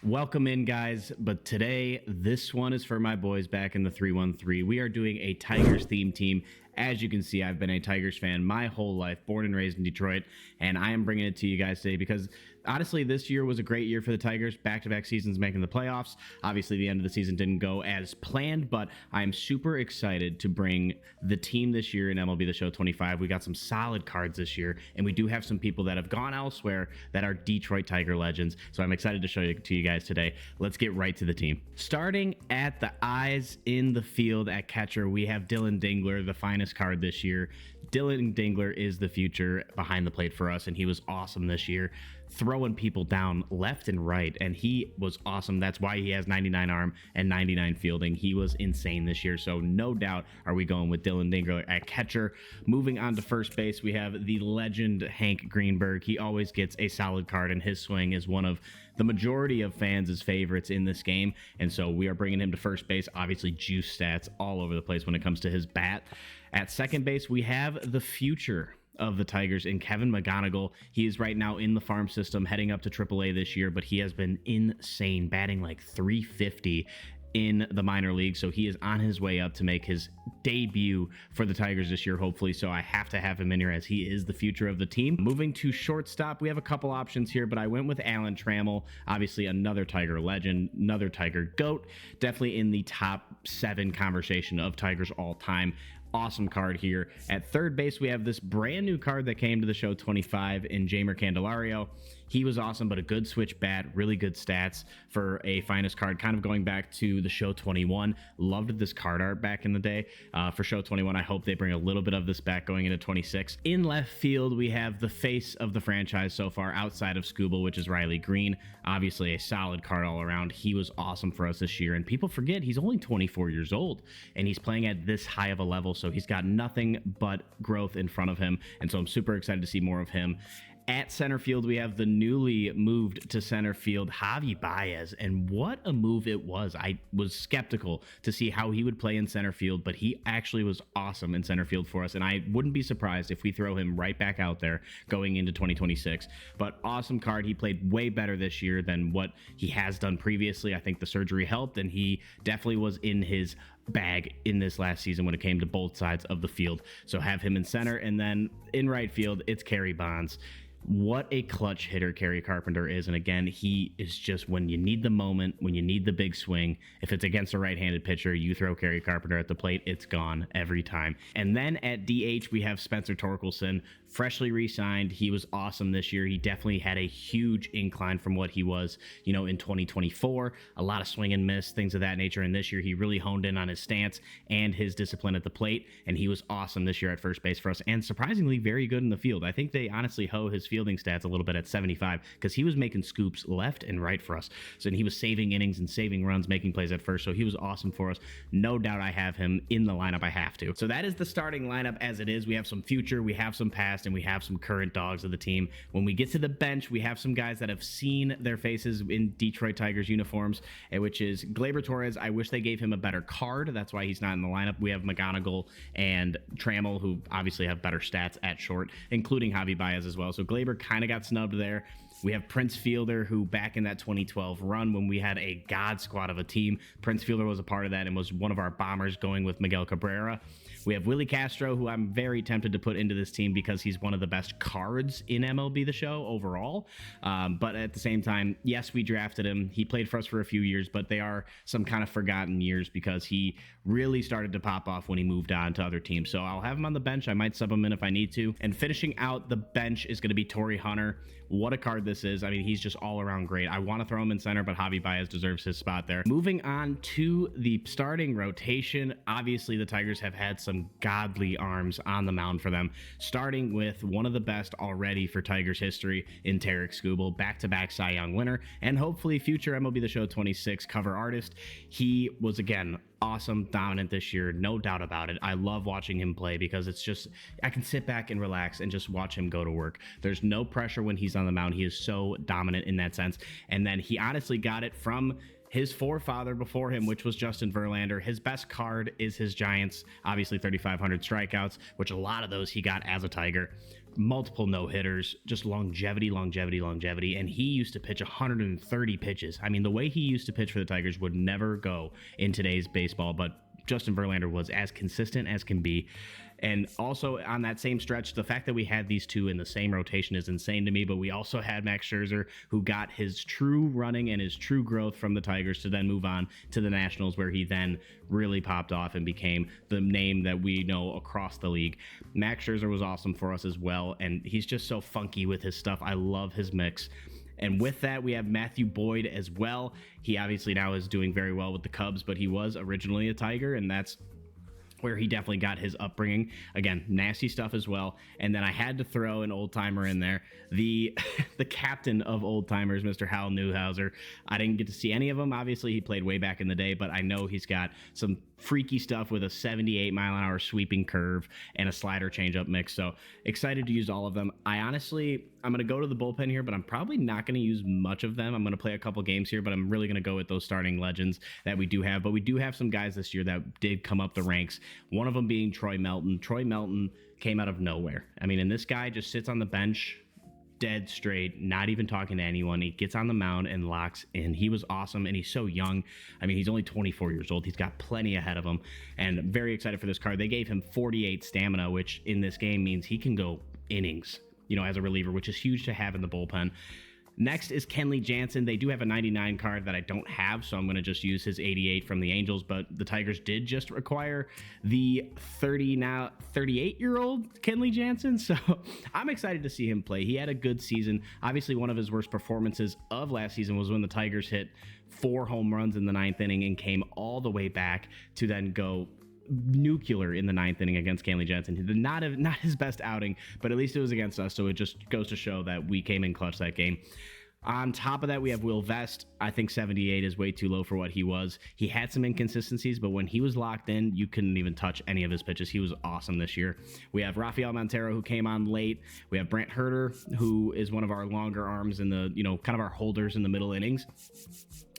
Welcome in, guys. But today, this one is for my boys back in the 313. We are doing a Tigers themed team. As you can see, I've been a Tigers fan my whole life, born and raised in Detroit, and I am bringing it to you guys today because honestly, this year was a great year for the Tigers. Back-to-back seasons making the playoffs. Obviously, the end of the season didn't go as planned, but I'm super excited to bring the team this year in MLB The Show 25. We got some solid cards this year, and we do have some people that have gone elsewhere that are Detroit Tiger legends. So I'm excited to show you to you guys today. Let's get right to the team. Starting at the eyes in the field at catcher, we have Dylan Dingler, the finest card this year. Dylan Dingler is the future behind the plate for us, and he was awesome this year, throwing people down left and right, and he was awesome. That's why he has 99 arm and 99 fielding. He was insane this year, so no doubt are we going with Dylan Dingler at catcher. Moving on to first base, we have the legend Hank Greenberg. He always gets a solid card, and his swing is one of the majority of fans' favorites in this game, and so we are bringing him to first base. Obviously, juice stats all over the place when it comes to his bat. At second base, we have the future of the Tigers in Kevin McGonigal. He is right now in the farm system, heading up to AAA this year, but he has been insane, batting like 350 in the minor league, so he is on his way up to make his debut for the Tigers this year, hopefully. So I have to have him in here as he is the future of the team. Moving to shortstop, we have a couple options here, but I went with Alan Trammell, obviously another Tiger legend, another Tiger GOAT, definitely in the top 7 conversation of Tigers all time. Awesome card here. At third base, we have this brand new card that came to the show 25 in Jeimer Candelario. He was awesome, but a good switch bat, really good stats for a finest card, kind of going back to the show 21. Loved this card art back in the day for show 21. I hope they bring a little bit of this back going into 26. In left field, we have the face of the franchise so far outside of Scooble, which is Riley Green. Obviously a solid card all around. He was awesome for us this year, and people forget he's only 24 years old and he's playing at this high of a level, so he's got nothing but growth in front of him, and so I'm super excited to see more of him. At center field, we have the newly moved to center field, Javi Baez, and what a move it was. I was skeptical to see how he would play in center field, but he actually was awesome in center field for us, and I wouldn't be surprised if we throw him right back out there going into 2026. But awesome card. He played way better this year than what he has done previously. I think the surgery helped, and he definitely was in his bag in this last season when it came to both sides of the field. So have him in center, and then in right field, it's Kerry Bonds. What a clutch hitter Kerry Carpenter is. And again, he is just, when you need the moment, when you need the big swing, if it's against a right-handed pitcher, you throw Kerry Carpenter at the plate, it's gone every time. And then at DH, we have Spencer Torkelson, freshly re-signed. He was awesome this year. He definitely had a huge incline from what he was, in 2024. A lot of swing and miss, things of that nature. And this year, he really honed in on his stance and his discipline at the plate. And he was awesome this year at first base for us, and surprisingly very good in the field. I think they honestly hoe his fielding stats a little bit at 75 because he was making scoops left and right for us. So, and he was saving innings and saving runs, making plays at first. So he was awesome for us. No doubt I have him in the lineup. I have to. So that is the starting lineup as it is. We have some future, we have some past, and we have some current dogs of the team. When we get to the bench, we have some guys that have seen their faces in Detroit Tigers uniforms, which is Gleyber Torres. I wish they gave him a better card. That's why he's not in the lineup. We have McGonigal and Trammell, who obviously have better stats at short, including Javi Baez as well. So Gleyber kind of got snubbed there. We have Prince Fielder, who back in that 2012 run when we had a god squad of a team, Prince Fielder was a part of that and was one of our bombers going with Miguel Cabrera. We have Willie Castro, who I'm very tempted to put into this team because he's one of the best cards in MLB The Show overall. But at the same time, yes, we drafted him. He played for us for a few years, but they are some kind of forgotten years because he really started to pop off when he moved on to other teams. So I'll have him on the bench. I might sub him in if I need to. And finishing out the bench is going to be Torrey Hunter. What a card this is. I mean, he's just all around great. I want to throw him in center, but Javi Baez deserves his spot there. Moving on to the starting rotation. Obviously, the Tigers have had some godly arms on the mound for them, starting with one of the best already for Tigers history in Tarek Skubal, back-to-back Cy Young winner, and hopefully future MLB The Show 26 cover artist. He was, again, awesome, dominant this year, no doubt about it. I love watching him play because it's just, I can sit back and relax and just watch him go to work. There's no pressure when he's on the mound. He is so dominant in that sense. And then he honestly got it from his forefather before him, which was Justin Verlander. His best card is his Giants, obviously 3,500 strikeouts, which a lot of those he got as a Tiger. multiple no-hitters, just longevity, and he used to pitch 130 pitches. I mean, the way he used to pitch for the Tigers would never go in today's baseball, but Justin Verlander was as consistent as can be. And also on that same stretch, the fact that we had these two in the same rotation is insane to me, but we also had Max Scherzer, who got his true running and his true growth from the Tigers to then move on to the Nationals, where he then really popped off and became the name that we know across the league. Max Scherzer was awesome for us as well, and he's just so funky with his stuff. I love his mix. And with that, we have Matthew Boyd as well. He obviously now is doing very well with the Cubs, but he was originally a Tiger, and that's where he definitely got his upbringing. Again, nasty stuff as well. And then I had to throw an old timer in there. The captain of old timers, Mr. Hal Newhouser. I didn't get to see any of them. Obviously, he played way back in the day, but I know he's got some freaky stuff with a 78-mile-an-hour sweeping curve and a slider changeup mix. So excited to use all of them. I'm going to go to the bullpen here, but I'm probably not going to use much of them. I'm going to play a couple games here, but I'm really going to go with those starting legends that we do have. But we do have some guys this year that did come up the ranks. One of them being Troy Melton. Troy Melton came out of nowhere. I mean, and this guy just sits on the bench dead straight, not even talking to anyone. He gets on the mound and locks in. He was awesome, and he's so young. I mean, he's only 24 years old. He's got plenty ahead of him, and I'm very excited for this card. They gave him 48 stamina, which in this game means he can go innings, as a reliever, which is huge to have in the bullpen. Next is Kenley Jansen. They do have a 99 card that I don't have, so I'm going to just use his 88 from the Angels, but the Tigers did just acquire the 38-year-old Kenley Jansen, so I'm excited to see him play. He had a good season. Obviously, one of his worst performances of last season was when the Tigers hit 4 home runs in the 9th inning and came all the way back to then go nuclear in the 9th inning against Kenley Jansen. Not his best outing, but at least it was against us, so it just goes to show that we came in clutch that game. On top of that, we have Will Vest. I think 78 is way too low for what he was. He had some inconsistencies, but when he was locked in, you couldn't even touch any of his pitches. He was awesome this year. We have Rafael Montero, who came on late. We have Brant Herter, who is one of our longer arms in the, kind of our holders in the middle innings.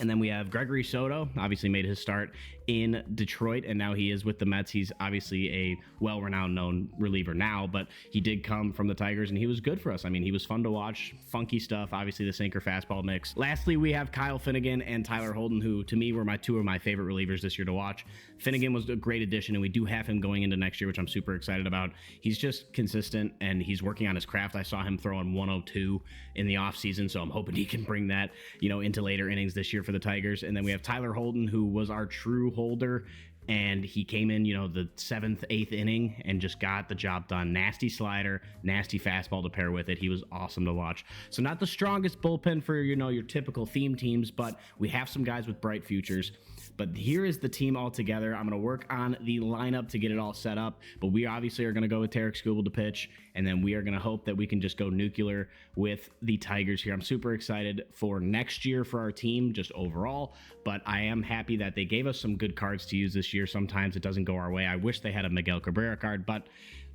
And then we have Gregory Soto, obviously made his start in Detroit, and now he is with the Mets. He's obviously a well-renowned known reliever now, but he did come from the Tigers, and he was good for us. I mean, he was fun to watch, funky stuff, obviously the sinker fastball mix. Lastly, we have Kyle Finnegan and Tyler Holden, who to me were two of my favorite relievers this year to watch. Finnegan was a great addition, and we do have him going into next year, which I'm super excited about. He's just consistent, and he's working on his craft. I saw him throwing 102 in the offseason, so I'm hoping he can bring that, into later innings this year for the Tigers. And then we have Tyler Holden, who was our true holder, and he came in, the 7th, 8th inning and just got the job done. Nasty slider, nasty fastball to pair with it. He was awesome to watch. So not the strongest bullpen for, your typical theme teams, but we have some guys with bright futures. But here is the team all together. I'm going to work on the lineup to get it all set up, but we obviously are going to go with Tarek Skubal to pitch, and then we are going to hope that we can just go nuclear with the Tigers here. I'm super excited for next year for our team, just overall, but I am happy that they gave us some good cards to use this year. Sometimes it doesn't go our way. I wish they had a Miguel Cabrera card, but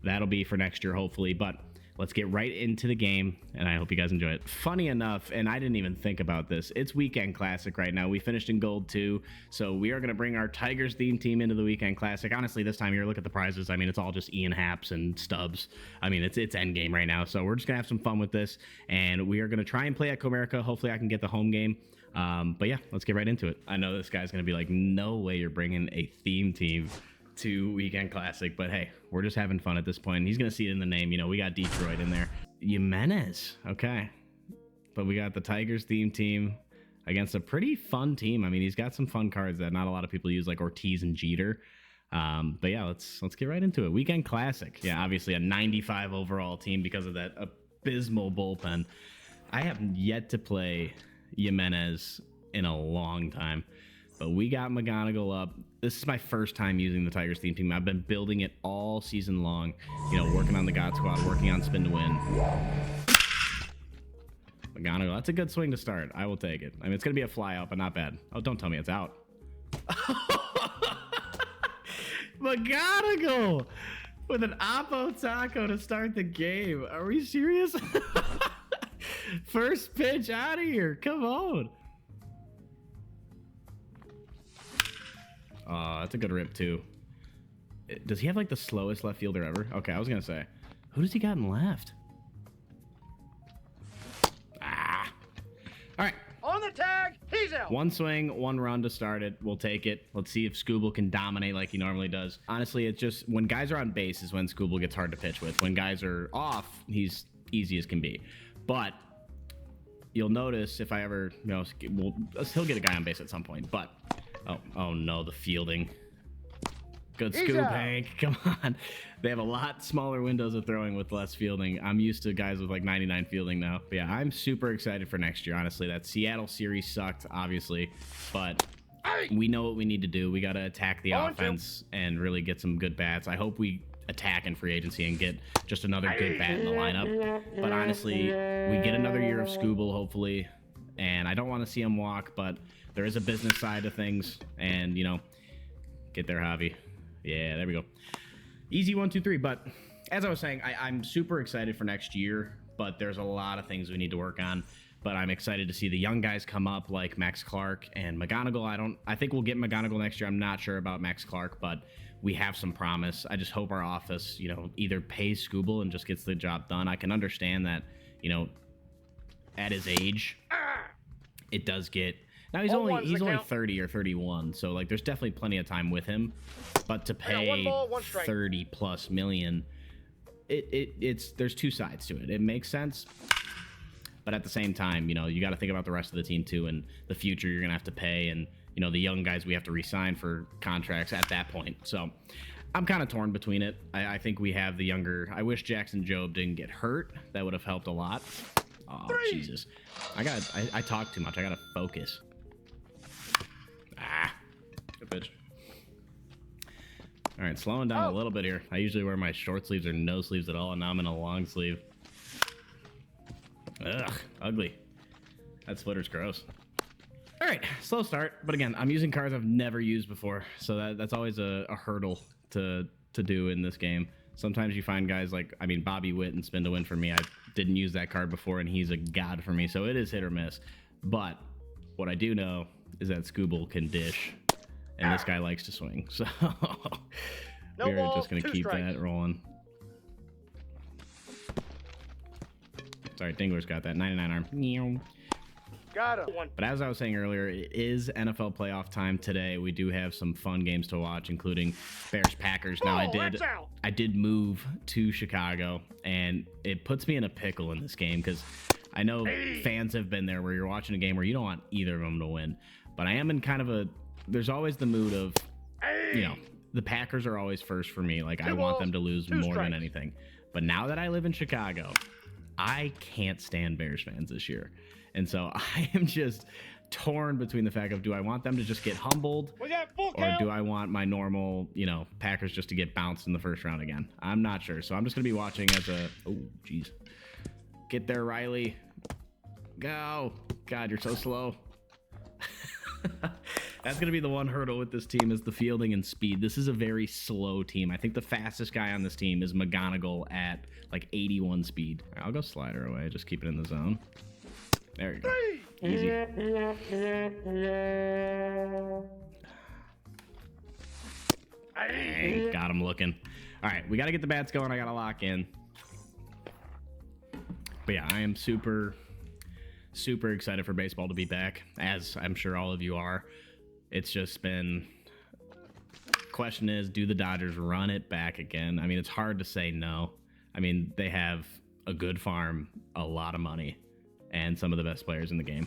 that'll be for next year, hopefully. But let's get right into the game, and I hope you guys enjoy it. Funny enough, and I didn't even think about this, it's Weekend Classic right now. We finished in gold too, so we are going to bring our Tigers theme team into the Weekend Classic. Honestly, this time of year, look at the prizes. I mean, it's all just Ian Haps and Stubbs. I mean, it's endgame right now, so we're just going to have some fun with this, and we are going to try and play at Comerica. Hopefully I can get the home game. But yeah, let's get right into it. I know this guy's going to be like, no way you're bringing a theme team to Weekend Classic, but hey, we're just having fun at this point. He's gonna see it in the name. We got Detroit in there. Jimenez, okay, but we got the Tigers theme team against a pretty fun team. I mean, he's got some fun cards that not a lot of people use, like Ortiz and Jeter. But yeah, let's get right into it. Weekend Classic. Yeah, obviously a 95 overall team because of that abysmal bullpen. I have yet to play Jimenez in a long time, but we got McGonigal up. This is my first time using the Tigers theme team. I've been building it all season long, working on the God Squad, working on spin to win. McGonigal, that's a good swing to start. I will take it. I mean, it's going to be a fly out, but not bad. Oh, don't tell me it's out. McGonigal with an Oppo Taco to start the game. Are we serious? First pitch out of here. Come on. That's a good rip, too. Does he have, like, the slowest left fielder ever? Okay, I was going to say. Who does he got in left? One swing, one run to start it. We'll take it. Let's see if Scooble can dominate like he normally does. Honestly, it's just when guys are on base is when Scooble gets hard to pitch with. When guys are off, he's easy as can be. But you'll notice if I ever, he'll get a guy on base at some point. But, oh no, the fielding. Good scoop, Hank. Come on. They have a lot smaller windows of throwing with less fielding. I'm used to guys with like 99 fielding now. But yeah, I'm super excited for next year, honestly. That Seattle series sucked, obviously. But we know what we need to do. We got to attack the offense and really get some good bats. I hope we attack in free agency and get just another good bat in the lineup. But honestly, we get another year of Scooble, hopefully. And I don't want to see him walk, but there is a business side of things. And, get there, Javi. Yeah, there we go. Easy 1, 2, 3. But as I was saying, I'm super excited for next year, but there's a lot of things we need to work on. But I'm excited to see the young guys come up like Max Clark and McGonigal. I think we'll get McGonigal next year. I'm not sure about Max Clark, but we have some promise. I just hope our office, either pays Scooble and just gets the job done. I can understand that, at his age, it does get... Now he's only 30 or 31, so like there's definitely plenty of time with him. But to pay 30 plus million, there's two sides to it. It makes sense, but at the same time, you got to think about the rest of the team too, and the future you're gonna have to pay, and the young guys we have to re-sign for contracts at that point. So I'm kind of torn between it. I think we have the younger. I wish Jackson Jobe didn't get hurt. That would have helped a lot. Oh Jesus, I talk too much. I gotta focus. Good pitch. All right, slowing down a little bit here. I usually wear my short sleeves or no sleeves at all, and now I'm in a long sleeve. Ugh, ugly. That splitter's gross. All right, slow start. But again, I'm using cards I've never used before, so that's always a hurdle to do in this game. Sometimes you find guys like, Bobby Witt and Spin to Win for me. I didn't use that card before, and he's a god for me, so it is hit or miss. But what I do know is that Scooble can dish, and this guy likes to swing. So we're just going to keep that rolling. Sorry, Dingler's got that 99 arm. Got him. But as I was saying earlier, it is NFL playoff time today. We do have some fun games to watch, including Bears-Packers. Now, I did move to Chicago, and it puts me in a pickle in this game because I know fans have been there where you're watching a game where you don't want either of them to win. But I am in kind of there's always the mood of, the Packers are always first for me. Like, I want them to lose more than anything. But now that I live in Chicago, I can't stand Bears fans this year. And so I am just torn between the fact of, do I want them to just get humbled, or do I want my normal, Packers just to get bounced in the first round again? I'm not sure. So I'm just going to be watching as oh, geez. Get there, Riley. Go. God, you're so slow. That's going to be the one hurdle with this team is the fielding and speed. This is a very slow team. I think the fastest guy on this team is McGonigal at like 81 speed. Right, I'll go slider away. Just keep it in the zone. There you go. Easy. Dang, got him looking. All right, we got to get the bats going. I got to lock in. But yeah, I am super excited for baseball to be back, as I'm sure all of you are. It's just been... Question is, do the Dodgers run it back again? It's hard to say no. They have a good farm, a lot of money, and some of the best players in the game.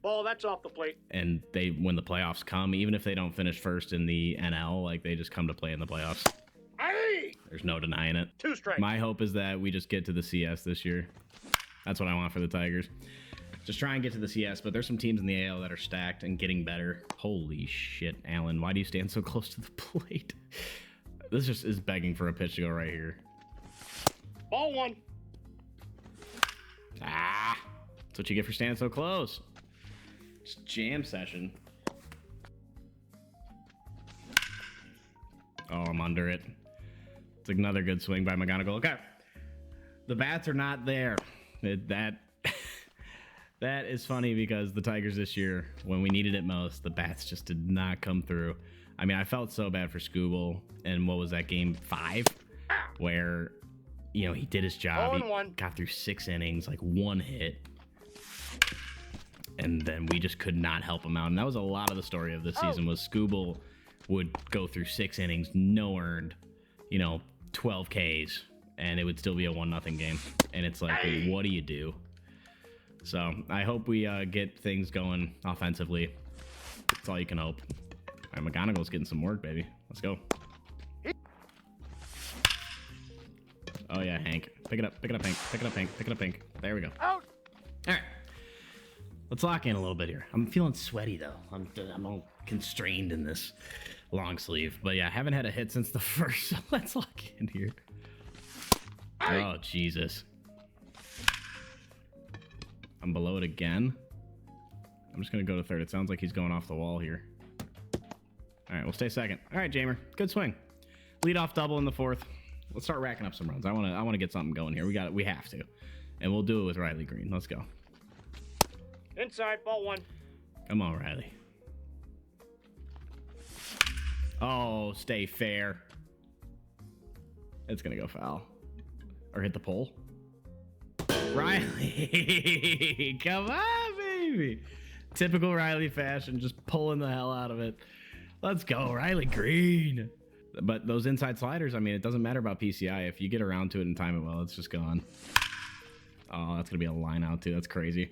Ball, that's off the plate. And when the playoffs come, even if they don't finish first in the NL, like, they just come to play in the playoffs. There's no denying it. 2 strikes. My hope is that we just get to the CS this year. That's what I want for the Tigers. Just try and get to the CS, but there's some teams in the AL that are stacked and getting better. Holy shit, Allen. Why do you stand so close to the plate? This just is begging for a pitch to go right here. Ball 1. That's what you get for standing so close. It's jam session. Oh, I'm under it. It's another good swing by McGonigal. Okay. The bats are not there. That is funny because the Tigers this year, when we needed it most, the bats just did not come through. I felt so bad for Scooble. And what was that, game 5? Where, he did his job. He got through 6 innings, like 1 hit. And then we just could not help him out. And that was a lot of the story of this season was Scooble would go through 6 innings, no earned, 12 Ks, and it would still be a 1-0 game. And it's like, what do you do? So I hope we get things going offensively. That's all you can hope. All right, McGonagall's getting some work, baby. Let's go. Oh, yeah, Hank. Pick it up, Hank. Pick it up, Hank. There we go. Out. All right. Let's lock in a little bit here. I'm feeling sweaty, though. I'm all constrained in this long sleeve. But, yeah, I haven't had a hit since the first, so let's lock in here. Oh, Jesus. I'm below it again. I'm just going to go to third. It sounds like he's going off the wall here. All right, we'll stay second. All right, Jamer. Good swing. Lead off double in the 4th. Let's start racking up some runs. I want to get something going here. We have to. And we'll do it with Riley Green. Let's go. Inside, ball 1. Come on, Riley. Oh, stay fair. It's going to go foul. Or hit the pole. Riley. Come on, baby. Typical Riley fashion. Just pulling the hell out of it. Let's go, Riley Green. But those inside sliders, I mean, it doesn't matter about PCI. If you get around to it and time it well, it's just gone. Oh, that's going to be a line out, too. That's crazy.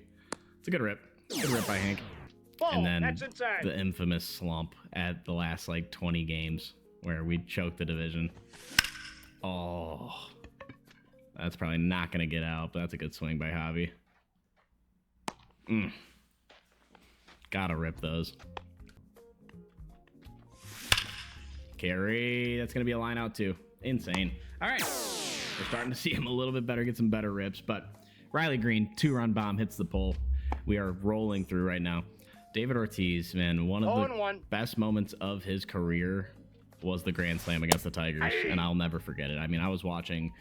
It's a good rip. Good rip by Hank. Ball, and then that's inside. The infamous slump at the last, 20 games where we choked the division. Oh, that's probably not going to get out, but that's a good swing by Javi. Gotta rip those. Carry. That's going to be a line out, too. Insane. All right. We're starting to see him a little bit better, get some better rips, but Riley Green, 2-run bomb, hits the pole. We are rolling through right now. David Ortiz, man, one of the best moments of his career was the grand slam against the Tigers, and I'll never forget it. I mean, I was watching,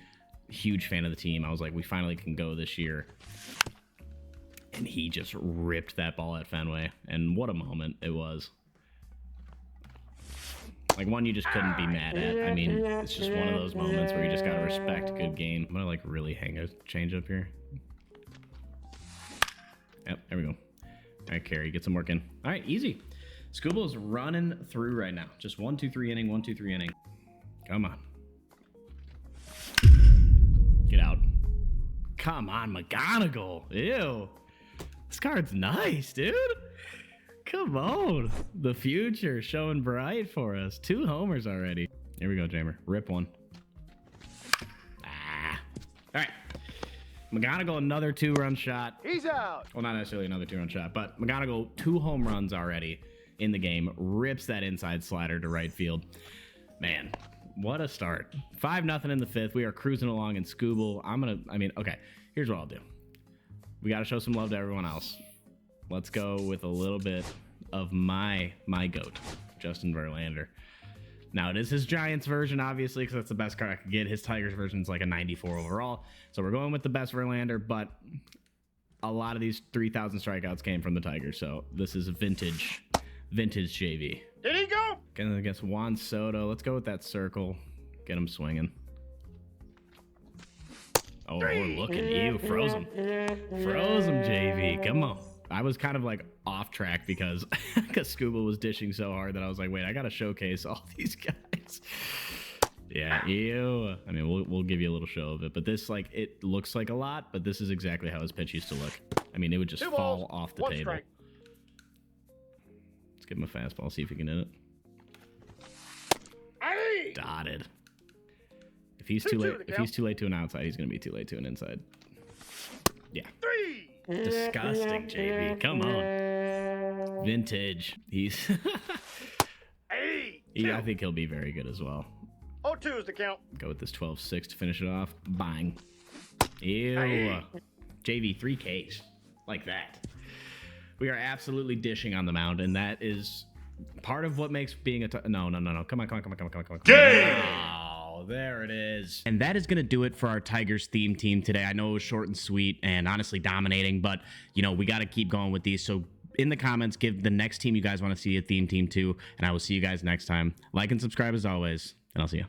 huge fan of the team. I was like, we finally can go this year. And he just ripped that ball at Fenway, and what a moment it was. Like, one you just couldn't be mad at. I mean, it's just one of those moments where you just gotta respect a good game. I'm gonna, really hang a change up here. Yep, there we go. All right, Carey, get some work in. All right, easy. Scooble is running through right now. Just 1-2-3 inning, 1-2-3 inning. Come on. Get out. Come on, McGonagall. Ew. This card's nice, dude. Come on. The future showing bright for us. 2 homers already. Here we go, Jamer. Rip one. Ah. All right. McGonagall, another 2-run shot. He's out. Well, not necessarily another 2-run shot, but McGonagall, 2 home runs already in the game. Rips that inside slider to right field. Man, what a start. 5-0 in the 5th. We are cruising along in Scooble. Okay, here's what I'll do. We got to show some love to everyone else. Let's go with a little bit of my GOAT, Justin Verlander. Now, it is his Giants version, obviously, because that's the best card I could get. His Tigers version is like a 94 overall. So we're going with the best Verlander, but a lot of these 3,000 strikeouts came from the Tigers. So this is a vintage JV. Did he go? Going against Juan Soto. Let's go with that circle. Get him swinging. Oh, look at you. Froze him, JV. Come on. I was kind of off track because Scuba was dishing so hard that I was like, wait, I got to showcase all these guys. Yeah, ew. I mean, we'll give you a little show of it, but this, it looks like a lot, but this is exactly how his pitch used to look. I mean, it would just fall off the table. Strike. Let's give him a fastball, see if he can hit it. Aye. Dotted. If he's too late to an outside, he's going to be too late to an inside. Yeah. 3. Disgusting, JV. Come on. Vintage. He's... I think he'll be very good as well. 0-2 is the count. Go with this 12-6 to finish it off. Bang. Ew. JV, 3 Ks. Like that. We are absolutely dishing on the mound, and that is part of what makes being a... No. Come on. Oh, there it is. And that is going to do it for our Tigers theme team today. I know it was short and sweet and honestly dominating, but, we got to keep going with these. So in the comments, give the next team you guys want to see a theme team to, and I will see you guys next time. Like and subscribe as always, and I'll see you.